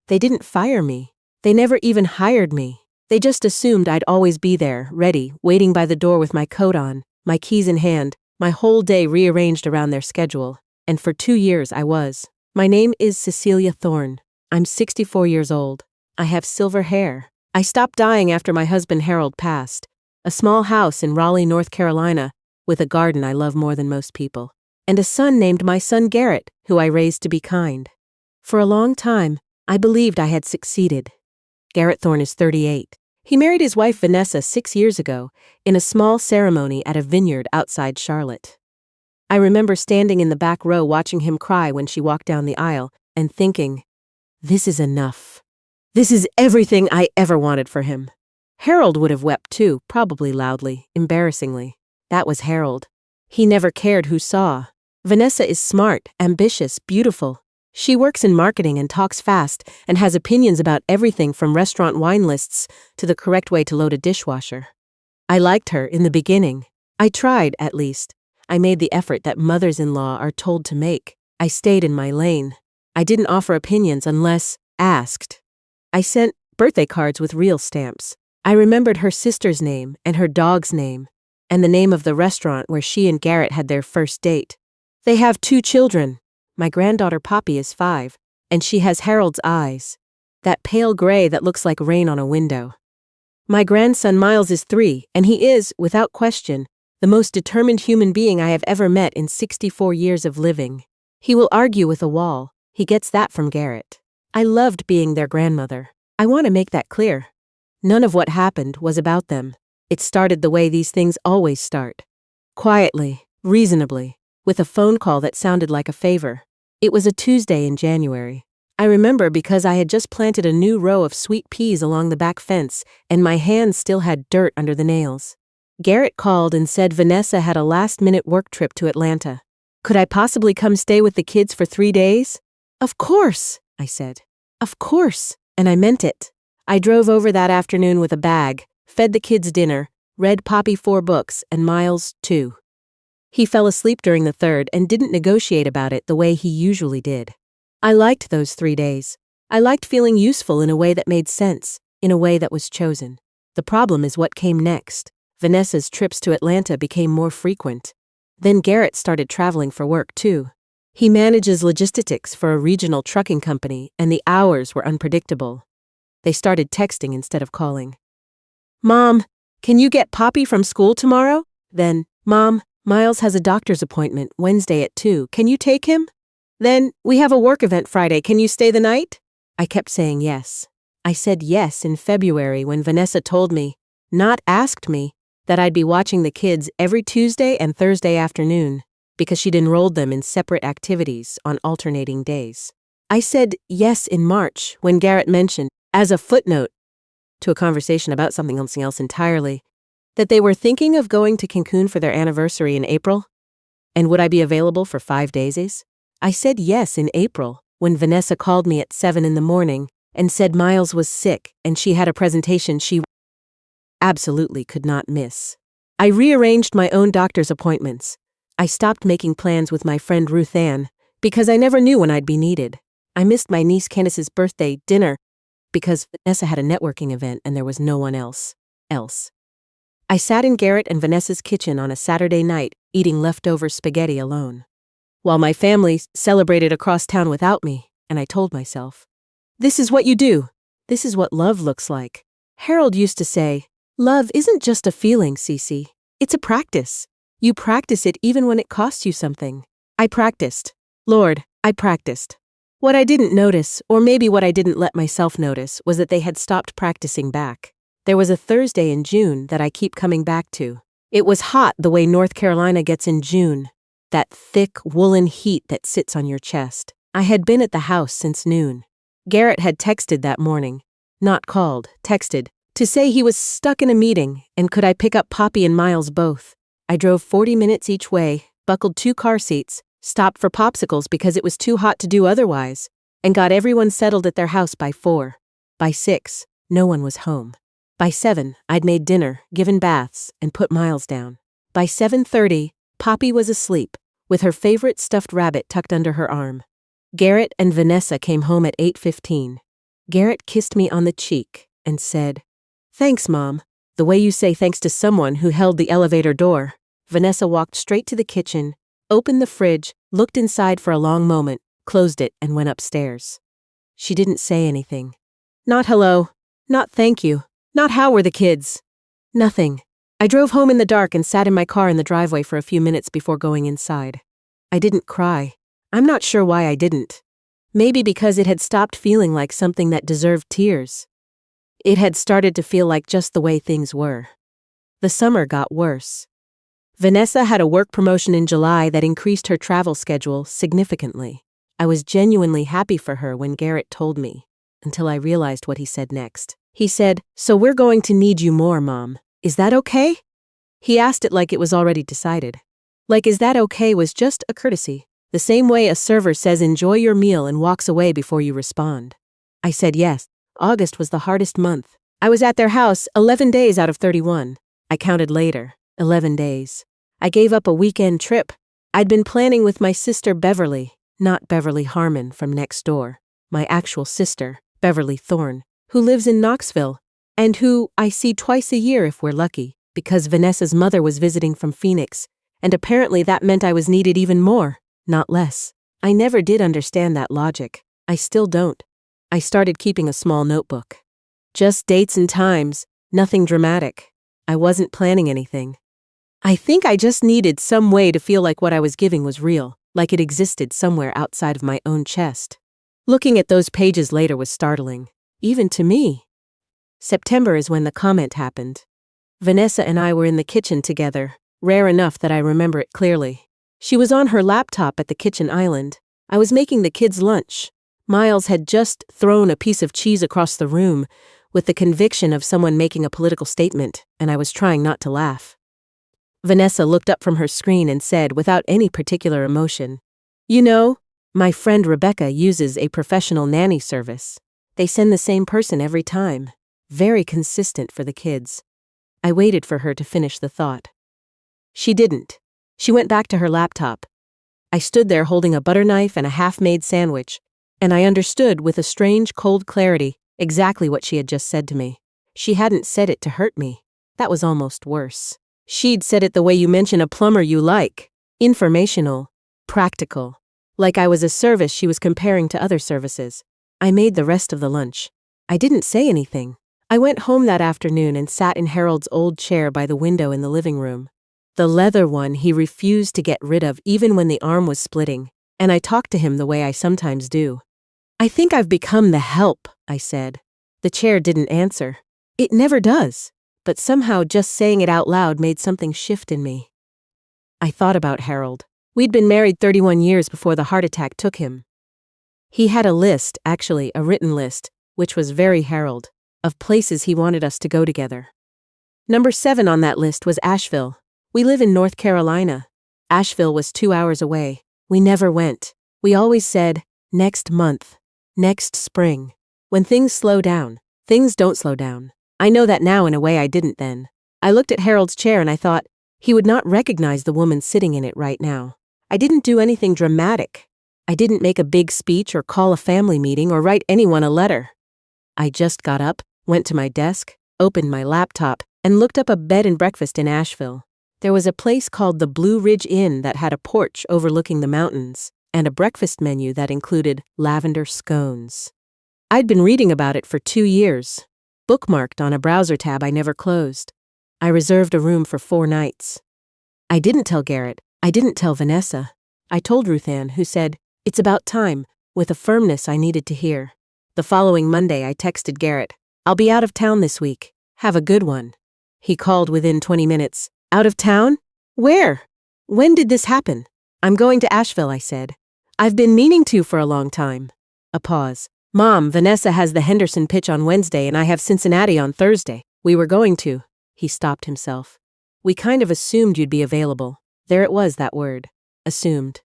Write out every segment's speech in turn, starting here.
They didn't fire me. They never even hired me. They just assumed I'd always be there, ready, waiting by the door with my coat on, my keys in hand, my whole day rearranged around their schedule. And for 2 years I was. My name is Cecilia Thorne. I'm 64 years old. I have silver hair. I stopped dying after my husband Harold passed. A small house in Raleigh, North Carolina, with a garden I love more than most people. And a son named my son Garrett, who I raised to be kind. For a long time, I believed I had succeeded. Garrett Thorne is 38. He married his wife Vanessa 6 years ago in a small ceremony at a vineyard outside Charlotte. I remember standing in the back row watching him cry when she walked down the aisle and thinking, this is enough. This is everything I ever wanted for him. Harold would have wept too, probably loudly, embarrassingly. That was Harold. He never cared who saw. Vanessa is smart, ambitious, beautiful. She works in marketing and talks fast and has opinions about everything from restaurant wine lists to the correct way to load a dishwasher. I liked her in the beginning. I tried, at least. I made the effort that mothers-in-law are told to make. I stayed in my lane. I didn't offer opinions unless asked. I sent birthday cards with real stamps. I remembered her sister's name and her dog's name, and the name of the restaurant where she and Garrett had their first date. They have 2 children. My granddaughter Poppy is 5, and she has Harold's eyes, that pale gray that looks like rain on a window. My grandson Miles is 3, and he is, without question, the most determined human being I have ever met in 64 years of living. He will argue with a wall. He gets that from Garrett. I loved being their grandmother. I want to make that clear. None of what happened was about them. It started the way these things always start. Quietly, reasonably, with a phone call that sounded like a favor. It was a Tuesday in January. I remember because I had just planted a new row of sweet peas along the back fence, and my hands still had dirt under the nails. Garrett called and said Vanessa had a last-minute work trip to Atlanta. Could I possibly come stay with the kids for 3 days? Of course, I said. Of course, and I meant it. I drove over that afternoon with a bag, fed the kids dinner, read Poppy 4 books, and Miles 2. He fell asleep during the 3rd and didn't negotiate about it the way he usually did. I liked those 3 days. I liked feeling useful in a way that made sense, in a way that was chosen. The problem is what came next. Vanessa's trips to Atlanta became more frequent. Then Garrett started traveling for work too. He manages logistics for a regional trucking company, and the hours were unpredictable. They started texting instead of calling. Mom, can you get Poppy from school tomorrow? Then, Mom, Miles has a doctor's appointment Wednesday at 2. Can you take him? Then, we have a work event Friday. Can you stay the night? I kept saying yes. I said yes in February when Vanessa told me, not asked me, that I'd be watching the kids every Tuesday and Thursday afternoon because she'd enrolled them in separate activities on alternating days. I said yes in March when Garrett mentioned, as a footnote to a conversation about something else entirely, that they were thinking of going to Cancun for their anniversary in April, and would I be available for 5 days? I said yes in April when Vanessa called me at 7 in the morning and said Miles was sick and she had a presentation she absolutely could not miss. I rearranged my own doctor's appointments. I stopped making plans with my friend Ruth Ann because I never knew when I'd be needed. I missed my niece Candace's birthday dinner because Vanessa had a networking event and there was no one else. I sat in Garrett and Vanessa's kitchen on a Saturday night eating leftover spaghetti alone, while my family celebrated across town without me, and I told myself, this is what you do. This is what love looks like. Harold used to say, love isn't just a feeling, Cece. It's a practice. You practice it even when it costs you something. I practiced. Lord, I practiced. What I didn't notice, or maybe what I didn't let myself notice, was that they had stopped practicing back. There was a Thursday in June that I keep coming back to. It was hot the way North Carolina gets in June. That thick, woolen heat that sits on your chest. I had been at the house since noon. Garrett had texted that morning. Not called, texted. To say he was stuck in a meeting, and could I pick up Poppy and Miles both. I drove 40 minutes each way, buckled 2 car seats, stopped for popsicles because it was too hot to do otherwise, and got everyone settled at their house by 4. By 6, no one was home. By 7, I'd made dinner, given baths, and put Miles down. By 7:30, Poppy was asleep, with her favorite stuffed rabbit tucked under her arm. Garrett and Vanessa came home at 8:15. Garrett kissed me on the cheek and said, "Thanks, Mom." The way you say thanks to someone who held the elevator door. Vanessa walked straight to the kitchen, opened the fridge, looked inside for a long moment, closed it, and went upstairs. She didn't say anything. Not hello, not thank you, not how were the kids. Nothing. I drove home in the dark and sat in my car in the driveway for a few minutes before going inside. I didn't cry. I'm not sure why I didn't. Maybe because it had stopped feeling like something that deserved tears. It had started to feel like just the way things were. The summer got worse. Vanessa had a work promotion in July that increased her travel schedule significantly. I was genuinely happy for her when Garrett told me, until I realized what he said next. He said, "So we're going to need you more, Mom. Is that okay?" He asked it like it was already decided. Like "is that okay" was just a courtesy, the same way a server says "enjoy your meal" and walks away before you respond. I said yes. August was the hardest month. I was at their house 11 days out of 31. I counted later. 11 days. I gave up a weekend trip. I'd been planning with my sister Beverly, not Beverly Harmon from next door, my actual sister, Beverly Thorne, who lives in Knoxville, and who I see twice a year if we're lucky, because Vanessa's mother was visiting from Phoenix, and apparently that meant I was needed even more, not less. I never did understand that logic. I still don't. I started keeping a small notebook. Just dates and times, nothing dramatic. I wasn't planning anything. I think I just needed some way to feel like what I was giving was real, like it existed somewhere outside of my own chest. Looking at those pages later was startling, even to me. September is when the comment happened. Vanessa and I were in the kitchen together, rare enough that I remember it clearly. She was on her laptop at the kitchen island. I was making the kids' lunch. Miles had just thrown a piece of cheese across the room with the conviction of someone making a political statement, and I was trying not to laugh. Vanessa looked up from her screen and said, without any particular emotion, "You know, my friend Rebecca uses a professional nanny service. They send the same person every time. Very consistent for the kids." I waited for her to finish the thought. She didn't. She went back to her laptop. I stood there holding a butter knife and a half-made sandwich, and I understood with a strange, cold clarity exactly what she had just said to me. She hadn't said it to hurt me. That was almost worse. She'd said it the way you mention a plumber you like. Informational. Practical. Like I was a service she was comparing to other services. I made the rest of the lunch. I didn't say anything. I went home that afternoon and sat in Harold's old chair by the window in the living room. The leather one he refused to get rid of even when the arm was splitting, and I talked to him the way I sometimes do. "I think I've become the help," I said. The chair didn't answer. It never does, but somehow just saying it out loud made something shift in me. I thought about Harold. We'd been married 31 years before the heart attack took him. He had a list, actually a written list, which was very Harold, of places he wanted us to go together. Number 7 on that list was Asheville. We live in North Carolina. Asheville was 2 hours away. We never went. We always said, next month. Next spring. When things slow down, things don't slow down. I know that now in a way I didn't then. I looked at Harold's chair and I thought, he would not recognize the woman sitting in it right now. I didn't do anything dramatic. I didn't make a big speech or call a family meeting or write anyone a letter. I just got up, went to my desk, opened my laptop, and looked up a bed and breakfast in Asheville. There was a place called the Blue Ridge Inn that had a porch overlooking the mountains, and a breakfast menu that included lavender scones. I'd been reading about it for 2 years, bookmarked on a browser tab I never closed. I reserved a room for 4 nights. I didn't tell Garrett. I didn't tell Vanessa. I told Ruth Ann, who said, "It's about time," with a firmness I needed to hear. The following Monday, I texted Garrett, "I'll be out of town this week. Have a good one." He called within 20 minutes. "Out of town? Where? When did this happen?" "I'm going to Asheville," I said. "I've been meaning to for a long time." A pause. "Mom, Vanessa has the Henderson pitch on Wednesday and I have Cincinnati on Thursday. We were going to." He stopped himself. "We kind of assumed you'd be available." There it was, that word. Assumed.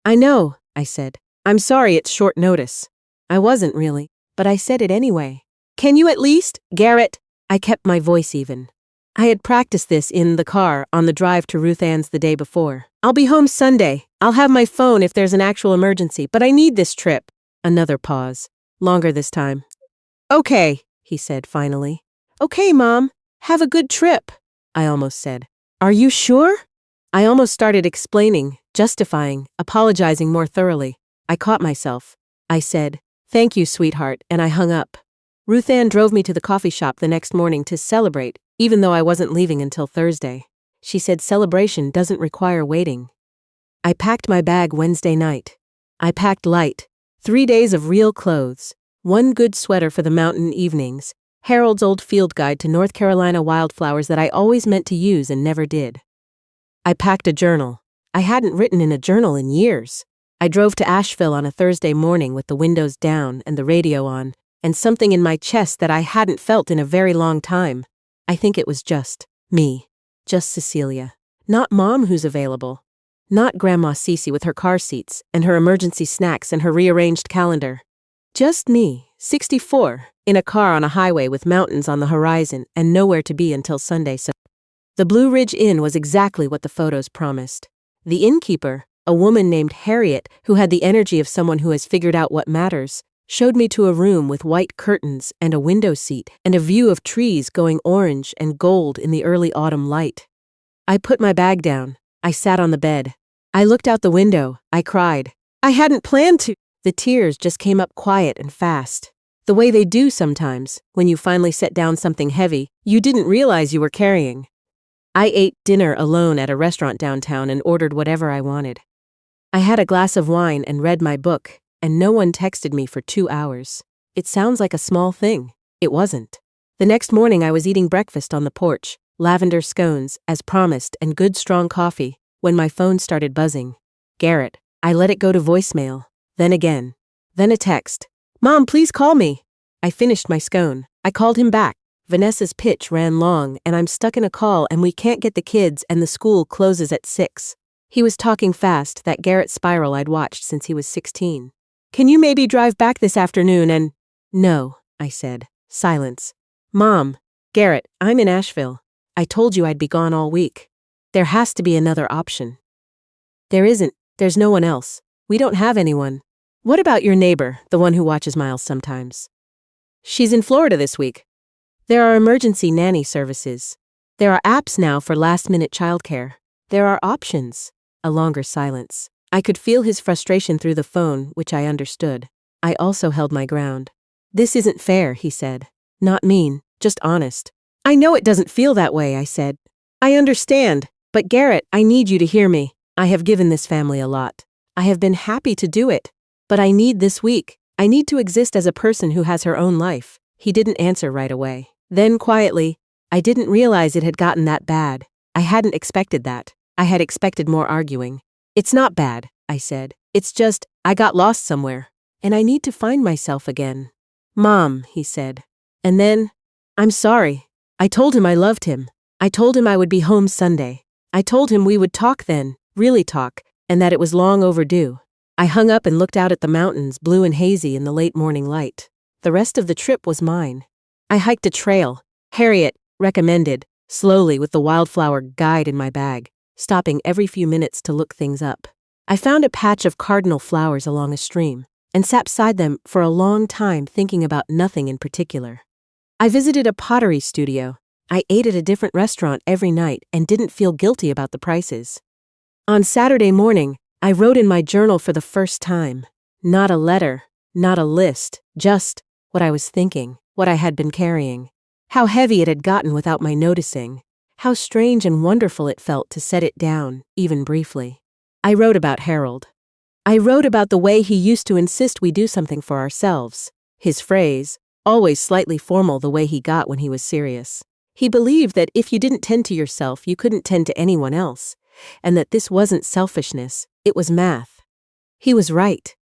"I know," I said. "I'm sorry it's short notice." I wasn't really, but I said it anyway. "Can you at least, Garrett?" I kept my voice even. I had practiced this in the car on the drive to Ruth Ann's the day before. "I'll be home Sunday. I'll have my phone if there's an actual emergency, but I need this trip." Another pause. Longer this time. Okay, he said finally. Okay, Mom. Have a good trip, I almost said. Are you sure? I almost started explaining, justifying, apologizing more thoroughly. I caught myself. I said, "Thank you, sweetheart," and I hung up. Ruth Ann drove me to the coffee shop the next morning to celebrate, even though I wasn't leaving until Thursday. She said celebration doesn't require waiting. I packed my bag Wednesday night. I packed light. 3 days of real clothes. One good sweater for the mountain evenings. Harold's old field guide to North Carolina wildflowers that I always meant to use and never did. I packed a journal. I hadn't written in a journal in years. I drove to Asheville on a Thursday morning with the windows down and the radio on, and something in my chest that I hadn't felt in a very long time. I think it was just me. Just Cecilia. Not Mom who's available. Not Grandma Cece with her car seats and her emergency snacks and her rearranged calendar. Just me, 64, in a car on a highway with mountains on the horizon and nowhere to be until Sunday. So the Blue Ridge Inn was exactly what the photos promised. The innkeeper, a woman named Harriet who had the energy of someone who has figured out what matters, showed me to a room with white curtains and a window seat and a view of trees going orange and gold in the early autumn light. I put my bag down. I sat on the bed. I looked out the window. I cried. I hadn't planned to. The tears just came up quiet and fast. The way they do sometimes, when you finally set down something heavy you didn't realize you were carrying. I ate dinner alone at a restaurant downtown and ordered whatever I wanted. I had a glass of wine and read my book, and no one texted me for 2 hours. It sounds like a small thing. It wasn't. The next morning I was eating breakfast on the porch, lavender scones, as promised, and good strong coffee, when my phone started buzzing. Garrett. I let it go to voicemail. Then again. Then a text. Mom, please call me. I finished my scone. I called him back. Vanessa's pitch ran long, and I'm stuck in a call and we can't get the kids and the school closes at 6. He was talking fast, that Garrett spiral I'd watched since he was 16. Can you maybe drive back this afternoon and… No, I said. Silence. Mom. Garrett, I'm in Asheville. I told you I'd be gone all week. There has to be another option. There isn't. There's no one else. We don't have anyone. What about your neighbor, the one who watches Miles sometimes? She's in Florida this week. There are emergency nanny services. There are apps now for last-minute childcare. There are options. A longer silence. I could feel his frustration through the phone, which I understood. I also held my ground. This isn't fair, he said. Not mean, just honest. I know it doesn't feel that way, I said. I understand, but Garrett, I need you to hear me. I have given this family a lot. I have been happy to do it. But I need this week. I need to exist as a person who has her own life. He didn't answer right away. Then quietly, I didn't realize it had gotten that bad. I hadn't expected that. I had expected more arguing. It's not bad, I said. It's just, I got lost somewhere. And I need to find myself again. Mom, he said. And then, I'm sorry. I told him I loved him. I told him I would be home Sunday. I told him we would talk then, really talk, and that it was long overdue. I hung up and looked out at the mountains, blue and hazy in the late morning light. The rest of the trip was mine. I hiked a trail, Harriet recommended, slowly with the wildflower guide in my bag, stopping every few minutes to look things up. I found a patch of cardinal flowers along a stream, and sat beside them for a long time thinking about nothing in particular. I visited a pottery studio. I ate at a different restaurant every night and didn't feel guilty about the prices. On Saturday morning, I wrote in my journal for the first time. Not a letter, not a list, just what I was thinking, what I had been carrying. How heavy it had gotten without my noticing. How strange and wonderful it felt to set it down, even briefly. I wrote about Harold. I wrote about the way he used to insist we do something for ourselves. His phrase, always slightly formal the way he got when he was serious. He believed that if you didn't tend to yourself, you couldn't tend to anyone else, and that this wasn't selfishness, it was math. He was right.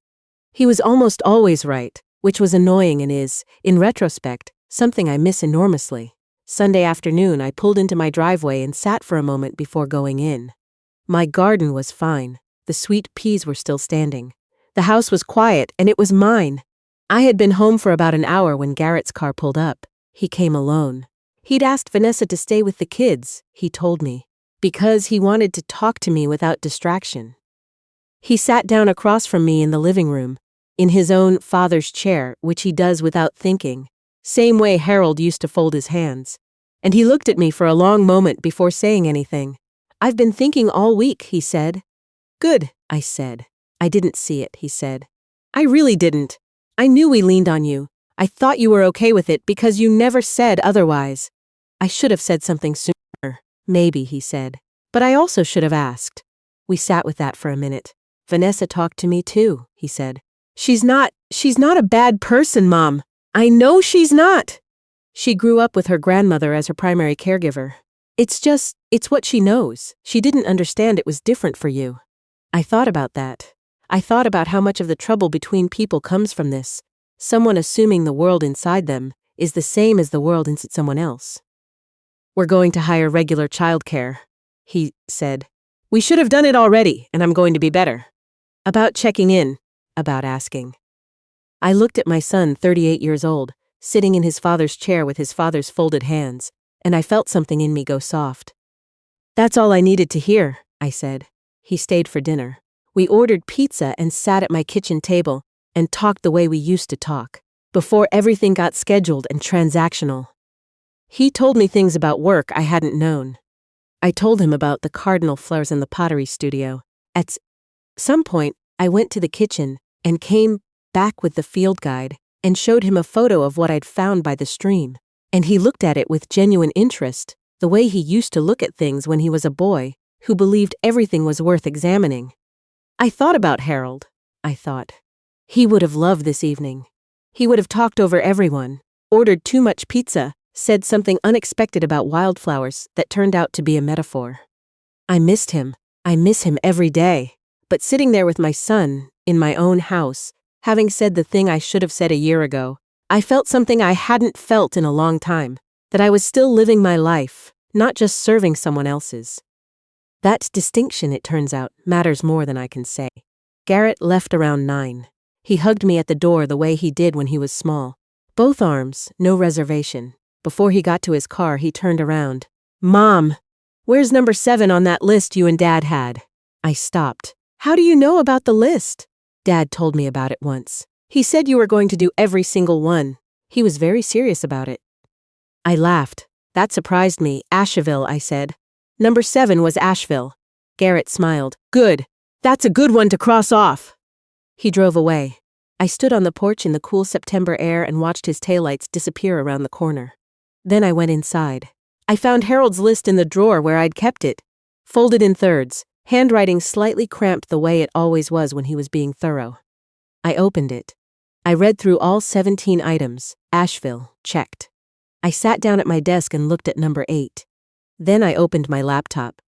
He was almost always right, which was annoying and is, in retrospect, something I miss enormously. Sunday afternoon, I pulled into my driveway and sat for a moment before going in. My garden was fine. The sweet peas were still standing. The house was quiet, and it was mine. I had been home for about an hour when Garrett's car pulled up. He came alone. He'd asked Vanessa to stay with the kids, he told me, because he wanted to talk to me without distraction. He sat down across from me in the living room, in his own father's chair, which he does without thinking, same way Harold used to fold his hands. And he looked at me for a long moment before saying anything. "I've been thinking all week," he said. "Good," I said. "I didn't see it," he said. "I really didn't. I knew we leaned on you. I thought you were okay with it because you never said otherwise." "I should have said something sooner." "Maybe," he said. "But I also should have asked." We sat with that for a minute. "Vanessa talked to me too," he said. She's not a bad person, Mom. I know she's not." She grew up with her grandmother as her primary caregiver. It's what she knows. She didn't understand it was different for you." I thought about that. I thought about how much of the trouble between people comes from this. Someone assuming the world inside them is the same as the world inside someone else. "We're going to hire regular childcare," he said. "We should have done it already, and I'm going to be better." About checking in, about asking. I looked at my son, 38 years old, sitting in his father's chair with his father's folded hands, and I felt something in me go soft. "That's all I needed to hear," I said. He stayed for dinner. We ordered pizza and sat at my kitchen table and talked the way we used to talk, before everything got scheduled and transactional. He told me things about work I hadn't known. I told him about the cardinal flowers in the pottery studio. At some point, I went to the kitchen and came back with the field guide and showed him a photo of what I'd found by the stream. And he looked at it with genuine interest, the way he used to look at things when he was a boy, who believed everything was worth examining. I thought about Harold. I thought, he would have loved this evening. He would have talked over everyone, ordered too much pizza, said something unexpected about wildflowers that turned out to be a metaphor. I missed him. I miss him every day. But sitting there with my son, in my own house, having said the thing I should have said a year ago, I felt something I hadn't felt in a long time, that I was still living my life, not just serving someone else's. That distinction, it turns out, matters more than I can say. Garrett left around 9. He hugged me at the door the way he did when he was small. Both arms, no reservation. Before he got to his car, he turned around. "Mom, where's number 7 on that list you and Dad had?" I stopped. "How do you know about the list?" "Dad told me about it once. He said you were going to do every single one. He was very serious about it." I laughed. That surprised me. "Asheville," I said. "Number 7 was Asheville." Garrett smiled. "Good. That's a good one to cross off." He drove away. I stood on the porch in the cool September air and watched his taillights disappear around the corner. Then I went inside. I found Harold's list in the drawer where I'd kept it, folded in thirds, handwriting slightly cramped the way it always was when he was being thorough. I opened it. I read through all 17 items. Asheville, checked. I sat down at my desk and looked at number 8. Then I opened my laptop.